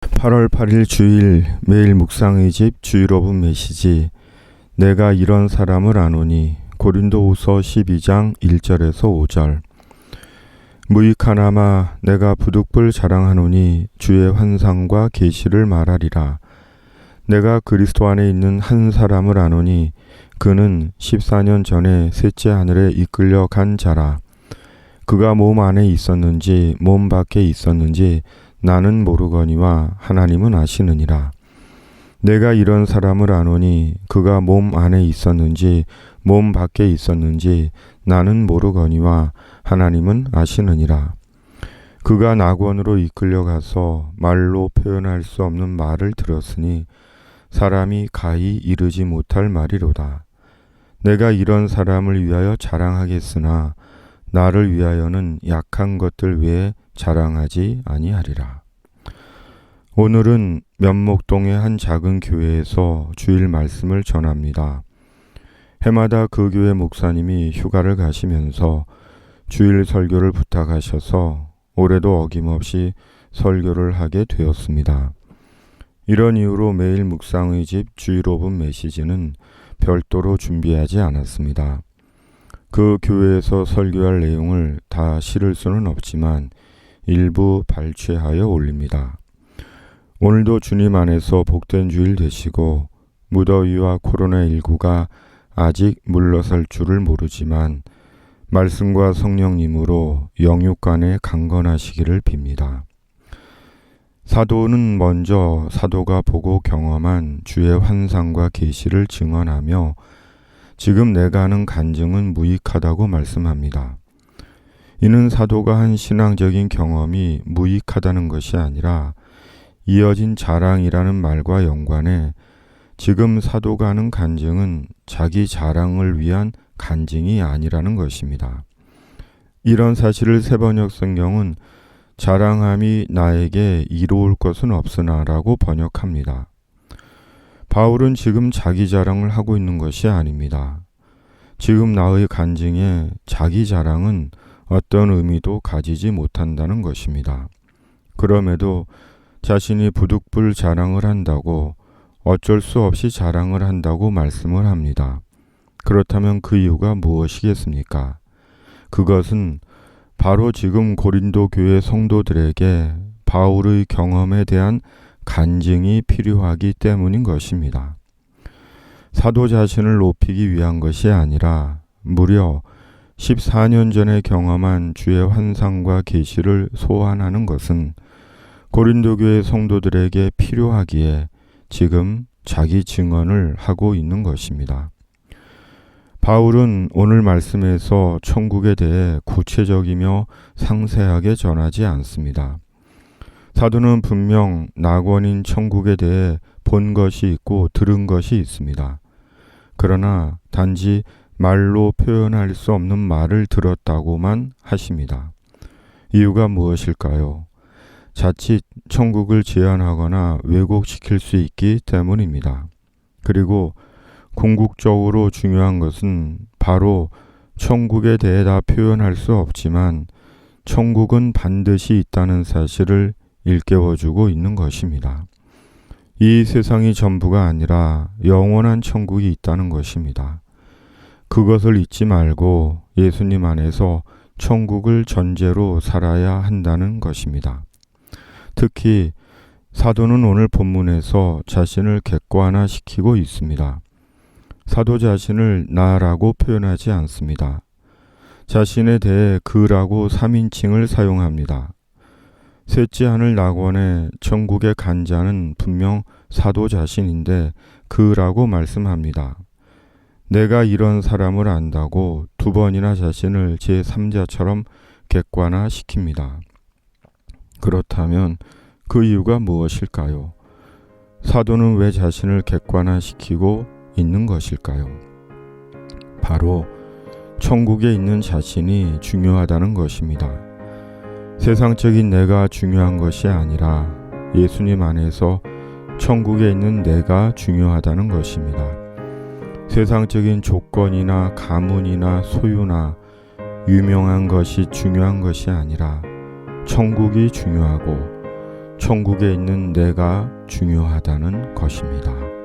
8월 8일 주일 매일 묵상의 집 주일 오분 메시지. 내가 이런 사람을 아노니. 고린도후서 12장 1절에서 5절. 무익하나마 내가 부득불 자랑하노니 주의 환상과 계시를 말하리라. 내가 그리스도 안에 있는 한 사람을 아노니 그는 14년 전에 셋째 하늘에 이끌려 간 자라. 그가 몸 안에 있었는지 몸 밖에 있었는지 나는 모르거니와 하나님은 아시느니라. 내가 이런 사람을 아노니 그가 몸 안에 있었는지 몸 밖에 있었는지 나는 모르거니와 하나님은 아시느니라. 그가 낙원으로 이끌려가서 말로 표현할 수 없는 말을 들었으니 사람이 가히 이르지 못할 말이로다. 내가 이런 사람을 위하여 자랑하겠으나 나를 위하여는 약한 것들 외에 자랑하지 아니하리라. 오늘은 면목동의 한 작은 교회에서 주일 말씀을 전합니다. 해마다 그 교회 목사님이 휴가를 가시면서 주일 설교를 부탁하셔서 올해도 어김없이 설교를 하게 되었습니다. 이런 이유로 매일 묵상의 집 주일 오분 메시지는 별도로 준비하지 않았습니다. 그 교회에서 설교할 내용을 다 실을 수는 없지만 일부 발췌하여 올립니다. 오늘도 주님 안에서 복된 주일 되시고 무더위와 코로나19가 아직 물러설 줄을 모르지만 말씀과 성령님으로 영육간에 강건하시기를 빕니다. 사도는 먼저 사도가 보고 경험한 주의 환상과 계시를 증언하며 지금 내가 하는 간증은 무익하다고 말씀합니다. 이는 사도가 한 신앙적인 경험이 무익하다는 것이 아니라 이어진 자랑이라는 말과 연관해 지금 사도가 하는 간증은 자기 자랑을 위한 간증이 아니라는 것입니다. 이런 사실을 새번역 성경은 자랑함이 나에게 이로울 것은 없으나 라고 번역합니다. 바울은 지금 자기 자랑을 하고 있는 것이 아닙니다. 지금 나의 간증에 자기 자랑은 어떤 의미도 가지지 못한다는 것입니다. 그럼에도 자신이 부득불 자랑을 한다고 어쩔 수 없이 자랑을 한다고 말씀을 합니다. 그렇다면 그 이유가 무엇이겠습니까? 그것은 바로 지금 고린도 교회 성도들에게 바울의 경험에 대한 간증이 필요하기 때문인 것입니다. 사도 자신을 높이기 위한 것이 아니라 무려 14년 전에 경험한 주의 환상과 계시를 소환하는 것은 고린도 교회 성도들에게 필요하기에 지금 자기 증언을 하고 있는 것입니다. 바울은 오늘 말씀에서 천국에 대해 구체적이며 상세하게 전하지 않습니다. 사도는 분명 낙원인 천국에 대해 본 것이 있고 들은 것이 있습니다. 그러나 단지 말로 표현할 수 없는 말을 들었다고만 하십니다. 이유가 무엇일까요? 자칫 천국을 제한하거나 왜곡시킬 수 있기 때문입니다. 그리고 궁극적으로 중요한 것은 바로 천국에 대해 다 표현할 수 없지만 천국은 반드시 있다는 사실을 일깨워주고 있는 것입니다. 이 세상이 전부가 아니라 영원한 천국이 있다는 것입니다. 그것을 잊지 말고 예수님 안에서 천국을 전제로 살아야 한다는 것입니다. 특히 사도는 오늘 본문에서 자신을 객관화시키고 있습니다. 사도 자신을 나라고 표현하지 않습니다. 자신에 대해 그라고 3인칭을 사용합니다. 셋째 하늘 낙원의 천국의 간 자는 분명 사도 자신인데 그라고 말씀합니다. 내가 이런 사람을 안다고 두 번이나 자신을 제3자처럼 객관화시킵니다. 그렇다면 그 이유가 무엇일까요? 사도는 왜 자신을 객관화시키고 있는 것일까요? 바로 천국에 있는 자신이 중요하다는 것입니다. 세상적인 내가 중요한 것이 아니라 예수님 안에서 천국에 있는 내가 중요하다는 것입니다. 세상적인 조건이나 가문이나 소유나 유명한 것이 중요한 것이 아니라 천국이 중요하고 천국에 있는 내가 중요하다는 것입니다.